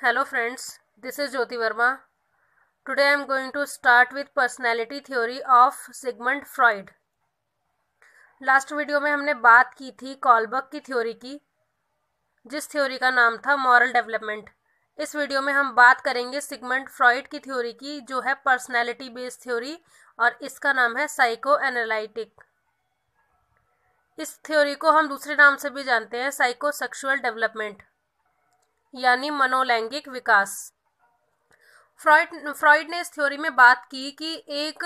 Hello friends, this is Jyoti Verma. Today I am going to start with personality theory of Sigmund Freud. Last video में हमने बात की थी Kohlberg की theory की, जिस थ्योरी का नाम था मॉरल डेवलपमेंट। इस वीडियो में हम बात करेंगे सिगमंड फ्रॉइड की थ्योरी की, जो है पर्सनैलिटी बेस्ड थ्योरी, और इसका नाम है साइको एनालिटिक। इस थ्योरी को हम दूसरे नाम से भी जानते हैं, साइको सेक्सुअल डेवलपमेंट, यानी मनोलैंगिक विकास। फ्रॉइड ने इस थ्योरी में बात की कि एक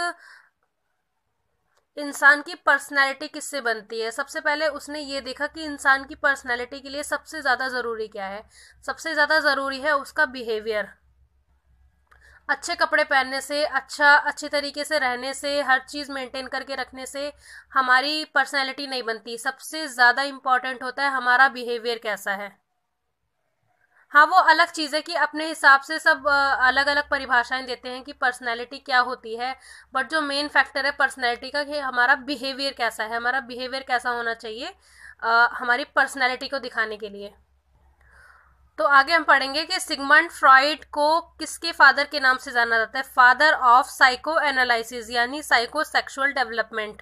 इंसान की पर्सनैलिटी किससे बनती है। सबसे पहले उसने ये देखा कि इंसान की पर्सनैलिटी के लिए सबसे ज़्यादा ज़रूरी क्या है। सबसे ज़्यादा ज़रूरी है उसका बिहेवियर। अच्छे कपड़े पहनने से, अच्छे तरीके से रहने से, हर चीज़ मेंटेन करके रखने से हमारी पर्सनैलिटी नहीं बनती। सबसे ज़्यादा इम्पॉर्टेंट होता है हमारा बिहेवियर कैसा है। हाँ, वो अलग चीज़ है कि अपने हिसाब से सब अलग अलग परिभाषाएं देते हैं कि पर्सनैलिटी क्या होती है, बट जो मेन फैक्टर है पर्सनैलिटी का कि हमारा बिहेवियर कैसा है, हमारा बिहेवियर कैसा होना चाहिए हमारी पर्सनैलिटी को दिखाने के लिए। तो आगे हम पढ़ेंगे कि सिगमंड फ्रॉइड को किसके फादर के नाम से जाना जाता है। फादर ऑफ साइको एनालिसिस, यानी साइको सेक्सुअल डेवलपमेंट।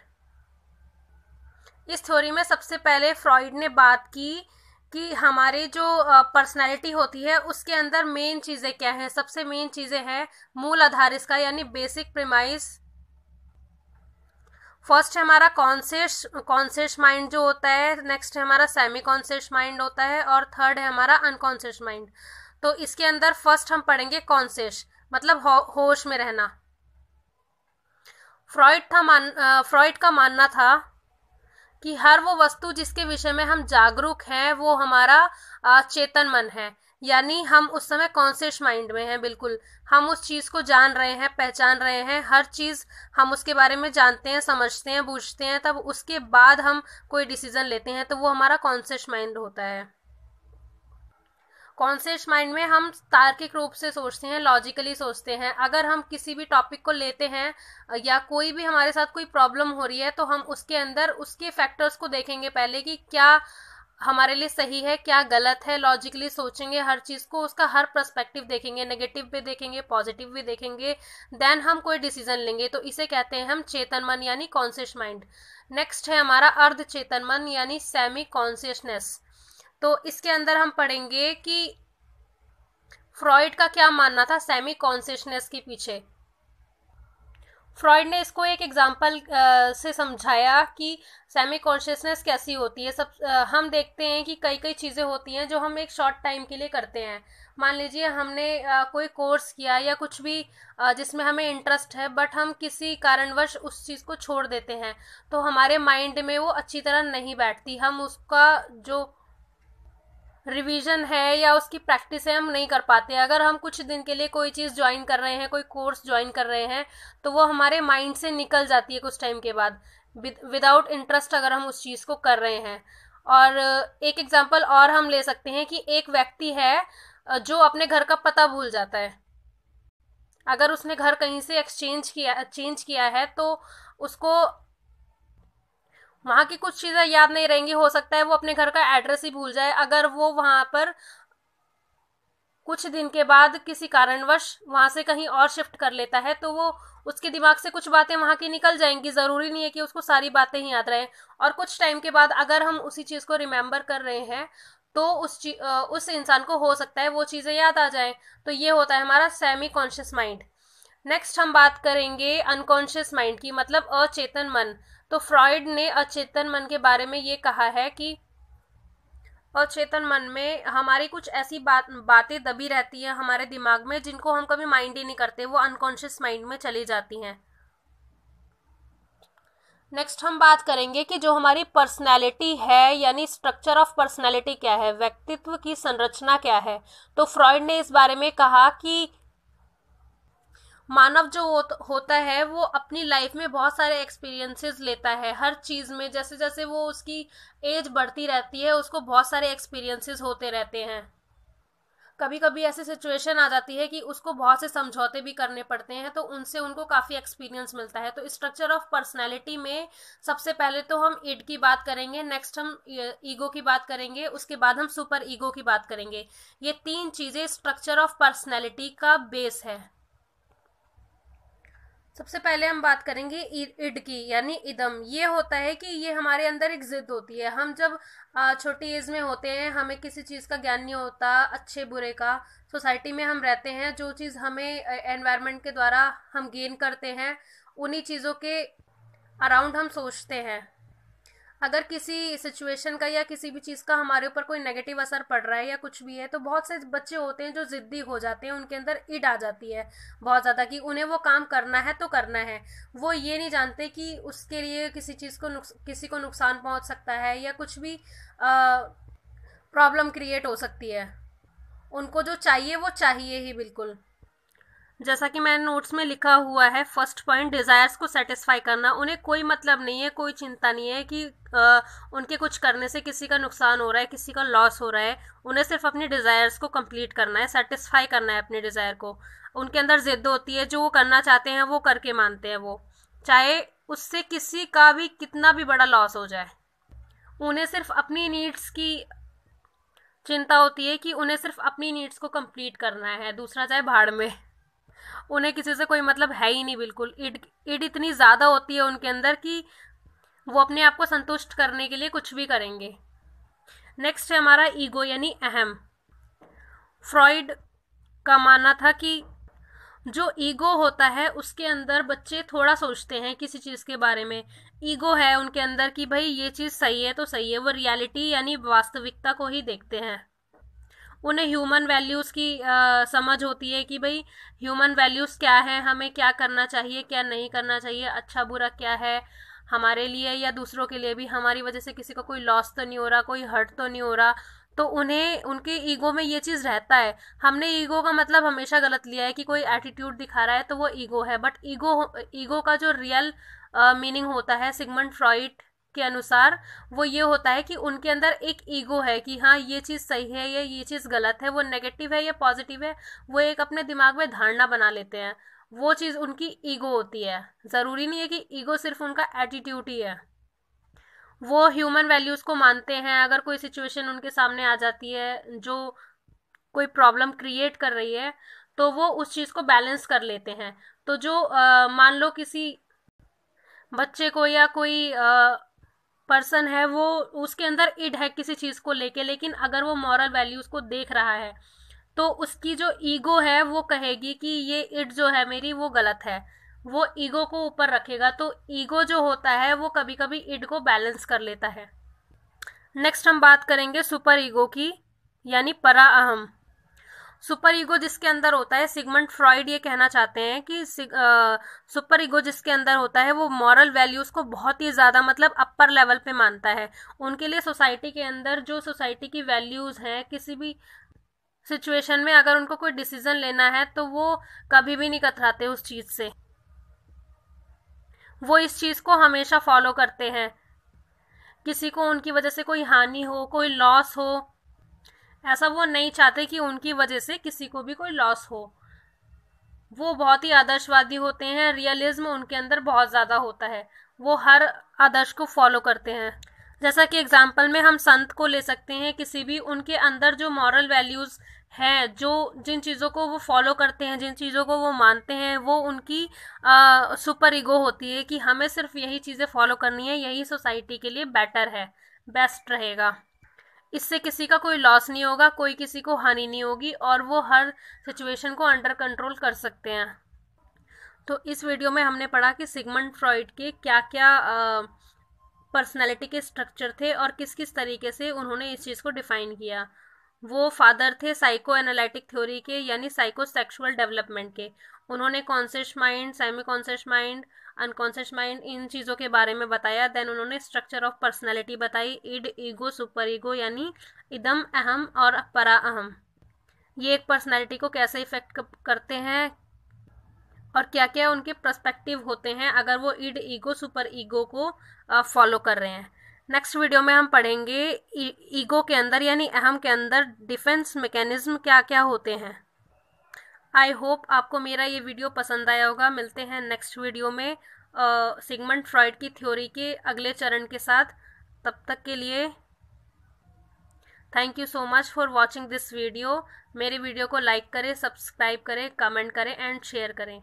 इस थ्योरी में सबसे पहले फ्रॉइड ने बात की कि हमारे जो पर्सनैलिटी होती है उसके अंदर मेन चीज़ें क्या हैं। सबसे मेन चीज़ें हैं मूल आधार इसका, यानी बेसिक प्रीमाइस। फर्स्ट है हमारा कॉन्शियस माइंड जो होता है, नेक्स्ट है हमारा सेमी कॉन्शियस माइंड होता है, और थर्ड है हमारा अनकॉन्शियस माइंड। तो इसके अंदर फर्स्ट हम पढ़ेंगे कॉन्शियस, मतलब होश में रहना। फ्रॉइड का मानना था कि हर वो वस्तु जिसके विषय में हम जागरूक हैं वो हमारा चेतन मन है, यानी हम उस समय कॉन्शियस माइंड में हैं। बिल्कुल हम उस चीज़ को जान रहे हैं, पहचान रहे हैं, हर चीज़ हम उसके बारे में जानते हैं, समझते हैं, बूझते हैं, तब उसके बाद हम कोई डिसीजन लेते हैं, तो वो हमारा कॉन्शियस माइंड होता है। कॉन्शियस माइंड में हम तार्किक रूप से सोचते हैं, लॉजिकली सोचते हैं। अगर हम किसी भी टॉपिक को लेते हैं या कोई भी हमारे साथ कोई प्रॉब्लम हो रही है, तो हम उसके अंदर उसके फैक्टर्स को देखेंगे पहले कि क्या हमारे लिए सही है, क्या गलत है। लॉजिकली सोचेंगे हर चीज़ को, उसका हर पर्सपेक्टिव देखेंगे, नेगेटिव भी देखेंगे, पॉजिटिव भी देखेंगे, देन हम कोई डिसीजन लेंगे। तो इसे कहते हैं हम चेतन मन, यानी कॉन्शियस माइंड। नेक्स्ट है हमारा अर्ध चेतन मन, यानी सेमी कॉन्शियसनेस। तो इसके अंदर हम पढ़ेंगे कि फ्रॉइड का क्या मानना था सेमी कॉन्शियसनेस के पीछे। फ्रॉइड ने इसको एक एग्जाम्पल से समझाया कि सेमी कॉन्शियसनेस कैसी होती है। हम देखते हैं कि कई कई चीज़ें होती हैं जो हम एक शॉर्ट टाइम के लिए करते हैं। मान लीजिए हमने कोई कोर्स किया या कुछ भी जिसमें हमें इंटरेस्ट है, बट हम किसी कारणवश उस चीज़ को छोड़ देते हैं, तो हमारे माइंड में वो अच्छी तरह नहीं बैठती। हम उसका जो रिवीजन है या उसकी प्रैक्टिस है हम नहीं कर पाते। अगर हम कुछ दिन के लिए कोई चीज़ ज्वाइन कर रहे हैं, कोई कोर्स ज्वाइन कर रहे हैं, तो वो हमारे माइंड से निकल जाती है कुछ टाइम के बाद, विदाउट इंटरेस्ट अगर हम उस चीज़ को कर रहे हैं। और एक एग्जांपल और हम ले सकते हैं कि एक व्यक्ति है जो अपने घर का पता भूल जाता है। अगर उसने घर कहीं से चेंज किया है, तो उसको वहाँ की कुछ चीज़ें याद नहीं रहेंगी। हो सकता है वो अपने घर का एड्रेस ही भूल जाए। अगर वो वहाँ पर कुछ दिन के बाद किसी कारणवश वहाँ से कहीं और शिफ्ट कर लेता है, तो वो उसके दिमाग से कुछ बातें वहाँ की निकल जाएंगी। ज़रूरी नहीं है कि उसको सारी बातें ही याद रहें। और कुछ टाइम के बाद अगर हम उसी चीज़ को रिमेंबर कर रहे हैं, तो उस इंसान को हो सकता है वो चीज़ें याद आ जाएं। तो ये होता है हमारा सेमी कॉन्शियस माइंड। नेक्स्ट हम बात करेंगे अनकॉन्शियस माइंड की, मतलब अचेतन मन। तो फ्रॉइड ने अचेतन मन के बारे में ये कहा है कि अचेतन मन में हमारी कुछ ऐसी बातें दबी रहती हैं हमारे दिमाग में, जिनको हम कभी माइंड ही नहीं करते, वो अनकॉन्शियस माइंड में चली जाती हैं। नेक्स्ट हम बात करेंगे कि जो हमारी पर्सनैलिटी है, यानी स्ट्रक्चर ऑफ पर्सनैलिटी क्या है, व्यक्तित्व की संरचना क्या है। तो फ्रॉइड ने इस बारे में कहा कि मानव जो होता है वो अपनी लाइफ में बहुत सारे एक्सपीरियंसेस लेता है। हर चीज़ में जैसे जैसे वो उसकी एज बढ़ती रहती है, उसको बहुत सारे एक्सपीरियंसेस होते रहते हैं। कभी कभी ऐसी सिचुएशन आ जाती है कि उसको बहुत से समझौते भी करने पड़ते हैं, तो उनसे उनको काफ़ी एक्सपीरियंस मिलता है। तो स्ट्रक्चर ऑफ पर्सनैलिटी में सबसे पहले तो हम इड की बात करेंगे, नेक्स्ट हम ईगो की बात करेंगे, उसके बाद हम सुपर ईगो की बात करेंगे। ये 3 चीज़ें स्ट्रक्चर ऑफ पर्सनैलिटी का बेस है। सबसे पहले हम बात करेंगे इड की, यानी इदम। ये होता है कि ये हमारे अंदर एक जिद होती है। हम जब छोटी एज में होते हैं, हमें किसी चीज़ का ज्ञान नहीं होता, अच्छे बुरे का। सोसाइटी में हम रहते हैं, जो चीज़ हमें एनवायरनमेंट के द्वारा हम गेन करते हैं, उन्हीं चीज़ों के अराउंड हम सोचते हैं। अगर किसी सिचुएशन का या किसी भी चीज़ का हमारे ऊपर कोई नेगेटिव असर पड़ रहा है या कुछ भी है, तो बहुत से बच्चे होते हैं जो ज़िद्दी हो जाते हैं, उनके अंदर इड आ जाती है बहुत ज़्यादा कि उन्हें वो काम करना है तो करना है। वो ये नहीं जानते कि उसके लिए किसी चीज़ को किसी को नुकसान पहुंच सकता है या कुछ भी प्रॉब्लम क्रिएट हो सकती है। उनको जो चाहिए वो चाहिए ही बिल्कुल। जैसा कि मैंने नोट्स में लिखा हुआ है, फर्स्ट पॉइंट, डिज़ायर्स को सेटिस्फाई करना। उन्हें कोई मतलब नहीं है, कोई चिंता नहीं है कि उनके कुछ करने से किसी का नुकसान हो रहा है, किसी का लॉस हो रहा है। उन्हें सिर्फ अपनी डिज़ायर्स को कंप्लीट करना है, सेटिस्फाई करना है अपने डिज़ायर को। उनके अंदर जिद होती है, जो वो करना चाहते हैं वो करके मानते हैं वो, चाहे उससे किसी का भी कितना भी बड़ा लॉस हो जाए। उन्हें सिर्फ अपनी नीड्स की चिंता होती है कि उन्हें सिर्फ अपनी नीड्स को कंप्लीट करना है, दूसरा चाहे भाड़ में। उन्हें किसी से कोई मतलब है ही नहीं बिल्कुल। इड इतनी ज़्यादा होती है उनके अंदर कि वो अपने आप को संतुष्ट करने के लिए कुछ भी करेंगे। नेक्स्ट है हमारा ईगो, यानी अहम। फ्रॉइड का मानना था कि जो ईगो होता है उसके अंदर बच्चे थोड़ा सोचते हैं किसी चीज़ के बारे में। ईगो है उनके अंदर कि भाई ये चीज़ सही है तो सही है, वो रियलिटी यानी वास्तविकता को ही देखते हैं। उन्हें ह्यूमन वैल्यूज़ की समझ होती है कि भाई ह्यूमन वैल्यूज़ क्या है, हमें क्या करना चाहिए क्या नहीं करना चाहिए, अच्छा बुरा क्या है हमारे लिए या दूसरों के लिए भी, हमारी वजह से किसी को कोई लॉस तो नहीं हो रहा, कोई हर्ट तो नहीं हो रहा। तो उन्हें उनके ईगो में ये चीज़ रहता है। हमने ईगो का मतलब हमेशा गलत लिया है कि कोई एटीट्यूड दिखा रहा है तो वो ईगो है, बट ईगो का जो रियल मीनिंग होता है सिगमंड फ्रॉइड के अनुसार, वो ये होता है कि उनके अंदर एक ईगो है कि हाँ ये चीज़ सही है या ये चीज़ गलत है, वो नेगेटिव है या पॉजिटिव है, वो एक अपने दिमाग में धारणा बना लेते हैं। वो चीज़ उनकी ईगो होती है। ज़रूरी नहीं है कि ईगो सिर्फ उनका एटीट्यूड ही है। वो ह्यूमन वैल्यूज़ को मानते हैं। अगर कोई सिचुएशन उनके सामने आ जाती है जो कोई प्रॉब्लम क्रिएट कर रही है, तो वो उस चीज़ को बैलेंस कर लेते हैं। तो जो मान लो किसी बच्चे को या कोई पर्सन है, वो उसके अंदर इड है किसी चीज़ को लेके, लेकिन अगर वो मॉरल वैल्यूज़ को देख रहा है तो उसकी जो ईगो है वो कहेगी कि ये इड जो है मेरी वो गलत है, वो ईगो को ऊपर रखेगा। तो ईगो जो होता है वो कभी कभी इड को बैलेंस कर लेता है। नेक्स्ट हम बात करेंगे सुपर ईगो की, यानी परा अहम। सुपर ईगो जिसके अंदर होता है, सिगमंड फ्रॉइड ये कहना चाहते हैं कि सुपर ईगो जिसके अंदर होता है वो मॉरल वैल्यूज़ को बहुत ही ज़्यादा मतलब अपर लेवल पे मानता है। उनके लिए सोसाइटी के अंदर जो सोसाइटी की वैल्यूज़ हैं, किसी भी सिचुएशन में अगर उनको कोई डिसीजन लेना है तो वो कभी भी नहीं कतराते उस चीज़ से। वो इस चीज़ को हमेशा फॉलो करते हैं। किसी को उनकी वजह से कोई हानि हो, कोई लॉस हो, ऐसा वो नहीं चाहते कि उनकी वजह से किसी को भी कोई लॉस हो। वो बहुत ही आदर्शवादी होते हैं, रियलिज्म उनके अंदर बहुत ज़्यादा होता है। वो हर आदर्श को फॉलो करते हैं। जैसा कि एग्जाम्पल में हम संत को ले सकते हैं, किसी भी, उनके अंदर जो मॉरल वैल्यूज़ हैं, जो जिन चीज़ों को वो फॉलो करते हैं, जिन चीज़ों को वो मानते हैं, वो उनकी सुपर ईगो होती है कि हमें सिर्फ यही चीज़ें फॉलो करनी है, यही सोसाइटी के लिए बेटर है, बेस्ट रहेगा, इससे किसी का कोई लॉस नहीं होगा, कोई किसी को हानि नहीं होगी, और वो हर सिचुएशन को अंडर कंट्रोल कर सकते हैं। तो इस वीडियो में हमने पढ़ा कि सिगमंड फ्रॉइड के क्या क्या पर्सनैलिटी के स्ट्रक्चर थे और किस किस तरीके से उन्होंने इस चीज़ को डिफाइन किया। वो फादर थे साइको एनालिटिक थ्योरी के, यानी साइकोसेक्सुअल डेवलपमेंट के। उन्होंने conscious mind, semi conscious mind, unconscious mind, इन चीज़ों के बारे में बताया। देन उन्होंने स्ट्रक्चर ऑफ पर्सनैलिटी बताई, इड, ईगो, सुपर ईगो, यानी इदम, अहम और परा अहम। ये एक पर्सनैलिटी को कैसे इफेक्ट करते हैं और क्या क्या उनके पर्सपेक्टिव होते हैं अगर वो इड, ईगो, सुपर ईगो को फॉलो कर रहे हैं। नेक्स्ट वीडियो में हम पढ़ेंगे ईगो के अंदर यानी अहम के अंदर डिफेंस मैकेनिज्म क्या क्या होते हैं। आई होप आपको मेरा ये वीडियो पसंद आया होगा। मिलते हैं नेक्स्ट वीडियो में सिगमंड फ्रॉइड की थ्योरी के अगले चरण के साथ। तब तक के लिए thank you so much for watching this video. मेरे वीडियो को लाइक करें, सब्सक्राइब करें, कमेंट करें एंड शेयर करें।